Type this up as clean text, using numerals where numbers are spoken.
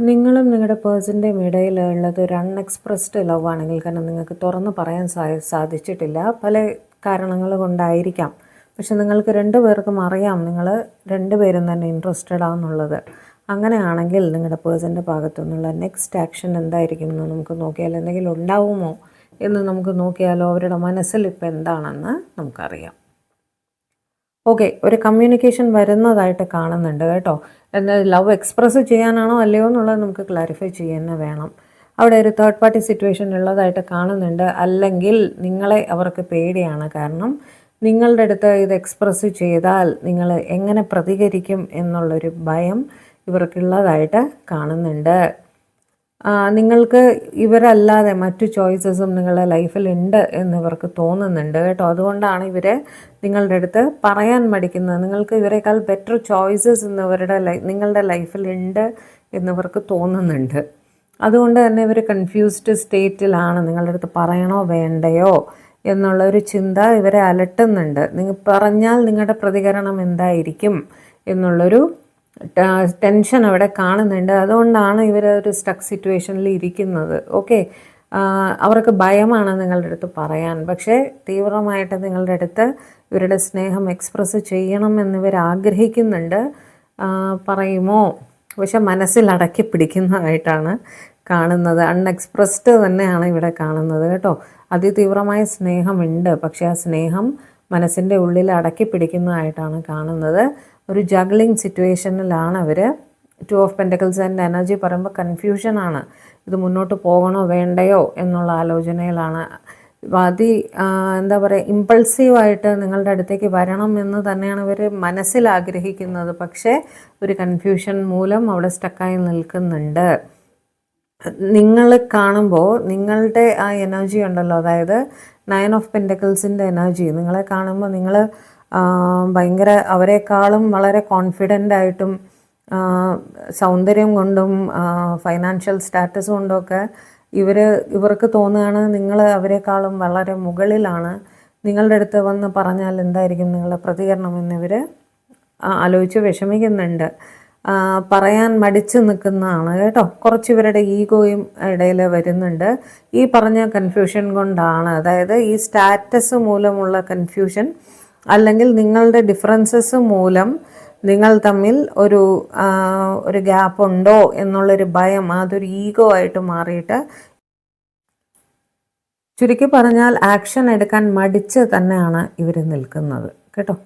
നിങ്ങളും നിങ്ങളുടെ പേഴ്സൻ്റെയും ഇടയിലുള്ളത് ഒരു അൺഎക്സ്പ്രസ്ഡ് ലവ് ആണെങ്കിൽ, കാരണം നിങ്ങൾക്ക് തുറന്ന് പറയാൻ സാധിച്ചിട്ടില്ല, പല കാരണങ്ങൾ കൊണ്ടായിരിക്കാം. പക്ഷെ നിങ്ങൾക്ക് രണ്ടുപേർക്കും അറിയാം നിങ്ങൾ രണ്ടുപേരും തന്നെ ഇൻട്രസ്റ്റഡ് ആണെന്നുള്ളത്. അങ്ങനെയാണെങ്കിൽ നിങ്ങളുടെ പേഴ്സൻ്റെ ഭാഗത്തു നിന്നുള്ള നെക്സ്റ്റ് ആക്ഷൻ എന്തായിരിക്കും എന്ന് നമുക്ക് നോക്കിയാൽ, എന്തെങ്കിലും ഉണ്ടാവുമോ എന്ന് നമുക്ക് നോക്കിയാലോ. അവരുടെ മനസ്സിൽ ഇപ്പോൾ എന്താണെന്ന് നമുക്കറിയാം. ഓക്കെ, ഒരു കമ്മ്യൂണിക്കേഷൻ വരുന്നതായിട്ട് കാണുന്നുണ്ട് കേട്ടോ. എന്നാൽ ലവ് എക്സ്പ്രസ് ചെയ്യാനാണോ അല്ലയോ എന്നുള്ളത് നമുക്ക് ക്ലാരിഫൈ ചെയ്യുന്ന വേണം. അവിടെ ഒരു തേർഡ് പാർട്ടി സിറ്റുവേഷൻ ഉള്ളതായിട്ട് കാണുന്നുണ്ട്. അല്ലെങ്കിൽ നിങ്ങളെ അവർക്ക് പേടിയാണ്. കാരണം നിങ്ങളുടെ അടുത്ത് ഇത് എക്സ്പ്രസ് ചെയ്താൽ നിങ്ങൾ എങ്ങനെ പ്രതികരിക്കും എന്നുള്ളൊരു ഭയം ഇവർക്കുള്ളതായിട്ട് കാണുന്നുണ്ട്. നിങ്ങൾക്ക് ഇവരല്ലാതെ മറ്റു ചോയ്സസും നിങ്ങളുടെ ലൈഫിലുണ്ട് എന്നിവർക്ക് തോന്നുന്നുണ്ട് കേട്ടോ. അതുകൊണ്ടാണ് ഇവർ നിങ്ങളുടെ അടുത്ത് പറയാൻ മടിക്കുന്നത്. നിങ്ങൾക്ക് ഇവരെക്കാൾ ബെറ്റർ ചോയ്സസ് നിങ്ങളുടെ ലൈഫിലുണ്ട് എന്നിവർക്ക് തോന്നുന്നുണ്ട്. അതുകൊണ്ട് തന്നെ ഇവർ കൺഫ്യൂസ്ഡ് സ്റ്റേറ്റിലാണ്. നിങ്ങളുടെ അടുത്ത് പറയണോ വേണ്ടയോ എന്നുള്ളൊരു ചിന്ത ഇവരെ അലട്ടുന്നുണ്ട്. നിങ്ങൾ പറഞ്ഞാൽ നിങ്ങളുടെ പ്രതികരണം എന്തായിരിക്കും എന്നുള്ളൊരു ടെൻഷൻ അവിടെ കാണുന്നുണ്ട്. അതുകൊണ്ടാണ് ഇവർ ഒരു സ്റ്റക്ക് സിറ്റുവേഷനിൽ ഇരിക്കുന്നത്. ഓക്കെ, അവർക്ക് ഭയമാണ് നിങ്ങളുടെ അടുത്ത് പറയാൻ. പക്ഷേ തീവ്രമായിട്ട് നിങ്ങളുടെ അടുത്ത് ഇവരുടെ സ്നേഹം എക്സ്പ്രസ് ചെയ്യണം എന്നിവർ ആഗ്രഹിക്കുന്നുണ്ട്. പറയുമോ? പക്ഷെ മനസ്സിൽ അടക്കി പിടിക്കുന്നതായിട്ടാണ് കാണുന്നത്. അൺഎക്സ്പ്രസ്ഡ് തന്നെയാണ് ഇവിടെ കാണുന്നത് കേട്ടോ. അതിതീവ്രമായ സ്നേഹമുണ്ട്, പക്ഷെ ആ സ്നേഹം മനസ്സിൻ്റെ ഉള്ളിൽ അടക്കി പിടിക്കുന്നതായിട്ടാണ് കാണുന്നത്. ഒരു ജഗ്ലിംഗ് സിറ്റുവേഷനിലാണ് അവർ. 2 ഓഫ് പെൻറ്റക്കിൾസ് ആൻഡ് എനർജി പറയുമ്പോൾ കൺഫ്യൂഷനാണ്. ഇത് മുന്നോട്ട് പോകണോ വേണ്ടയോ എന്നുള്ള ആലോചനയിലാണ്. എന്താ പറയുക, ഇമ്പൾസീവായിട്ട് നിങ്ങളുടെ അടുത്തേക്ക് വരണം എന്ന് തന്നെയാണ് ഇവർ മനസ്സിൽ ആഗ്രഹിക്കുന്നത്. പക്ഷേ ഒരു കൺഫ്യൂഷൻ മൂലം അവിടെ സ്റ്റക്കായി നിൽക്കുന്നുണ്ട്. നിങ്ങൾ കാണുമ്പോൾ നിങ്ങളുടെ ആ എനർജി ഉണ്ടല്ലോ, അതായത് 9 ഓഫ് പെൻറ്റക്കിൾസിൻ്റെ എനർജി നിങ്ങളെ കാണുമ്പോൾ നിങ്ങൾ ഭയങ്കര അവരെക്കാളും വളരെ കോൺഫിഡൻ്റ് ആയിട്ടും സൗന്ദര്യം കൊണ്ടും ഫൈനാൻഷ്യൽ സ്റ്റാറ്റസ് കൊണ്ടുമൊക്കെ ഇവർക്ക് തോന്നുകയാണ് നിങ്ങൾ അവരെക്കാളും വളരെ മുകളിലാണ്. നിങ്ങളുടെ അടുത്ത് വന്ന് പറഞ്ഞാൽ എന്തായിരിക്കും നിങ്ങളുടെ പ്രതികരണം എന്നിവർ ആലോചിച്ച് വിഷമിക്കുന്നുണ്ട്. പറയാൻ മടിച്ചു നിൽക്കുന്നതാണ് കേട്ടോ. കുറച്ച് ഇവരുടെ ഈഗോയും ഇടയിൽ വരുന്നുണ്ട്. ഈ പറഞ്ഞ കൺഫ്യൂഷൻ കൊണ്ടാണ്, അതായത് ഈ സ്റ്റാറ്റസ് മൂലമുള്ള കൺഫ്യൂഷൻ, അല്ലെങ്കിൽ നിങ്ങളുടെ ഡിഫറൻസസ് മൂലം നിങ്ങൾ തമ്മിൽ ഒരു ഗ്യാപ്പ് ഉണ്ടോ എന്നുള്ളൊരു ഭയം, അതൊരു ഈഗോ ആയിട്ട് മാറിയിട്ട് ചുരുക്കി പറഞ്ഞാൽ ആക്ഷൻ എടുക്കാൻ മടിച്ച് തന്നെയാണ് ഇവർ നിൽക്കുന്നത് കേട്ടോ.